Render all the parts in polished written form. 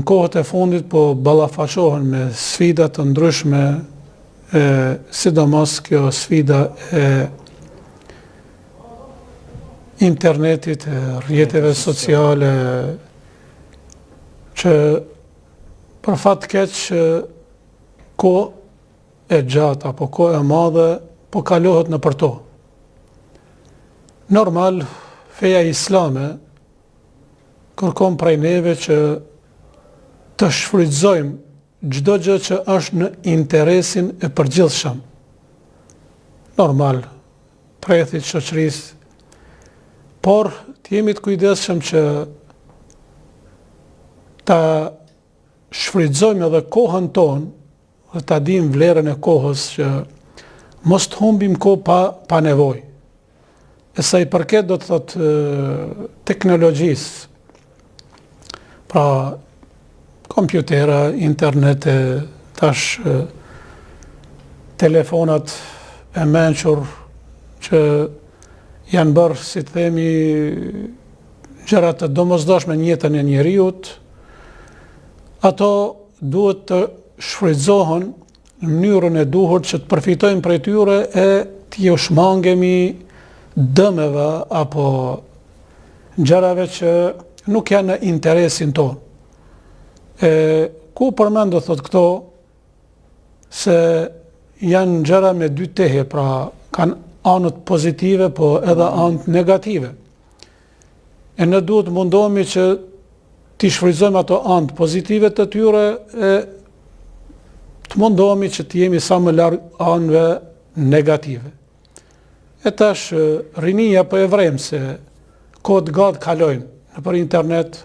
kohët e fundit po ballafaqohen me sfida të ndryshme, sidomos kjo sfida e internetit, e rrjeteve sociale, që për fat keq kohë e gjatë apo kohë e madhe po kalohet në për to. Normal, feja islame kërkon prej neve që të shfrytëzojmë çdo gjë që është në interesin e përgjithshëm. Normal, threthit shoqërisë, por të jemi të kujdesshëm që ta shfrytëzojmë edhe kohën tonë dhe ta dim vlerën e kohës, që mos të humbim kohë pa nevojë. E sa i përket do të thotë teknologjisë, pra kompjutera, internete, tash telefonat e mençur që janë bërë, si të themi, gjëra të domosdoshme në jetën e njeriut, ato duhet të shfrytëzohen në mënyrën e duhur që të përfitojmë prej tyre e të jo shmangemi dëmeve apo gjërave që nuk janë në interesin tonë. Ku përmend do thot këto se janë gjëra me dy tehe, pra kanë anët pozitive, po edhe anët negative. E ne duhet mundohemi që t'i shfrytëzojmë ato anët pozitive të tyre, e të mundohemi që t'jemi sa më larg anëve negative. E tash rinia po e vrem se kohët gati kalojnë nëpër internet,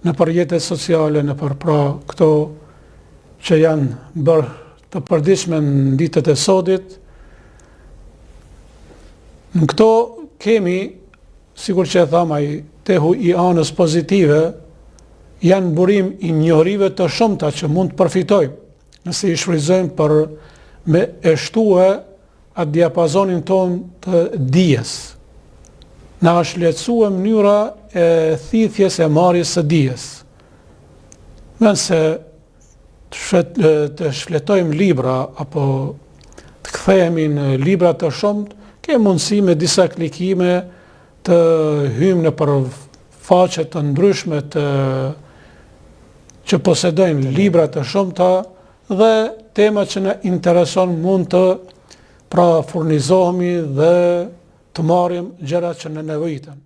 nëpër rrjetet sociale, nëpër pra këto që janë bërë të përditshme në ditët e sodit. Në këto kemi, sikur që e tham, ai tehu i anës pozitive, janë burim i njohurive të shumta që mund të përfitojmë nëse i shfrytëzojmë për me e shtue atë diapazonin ton të dijes. Na është lehtësua mënyra e thithjes e marrjes së dijes. Nëse të shfletojmë libra apo të kthehemi në libra të shumt, kemi mundësi me disa klikime të hyjmë në për faqe të ndryshme që posedojnë libra të shumta dhe tema që na intereson mund të pra furnizohemi dhe të marrim gjërat që ne nevojitën.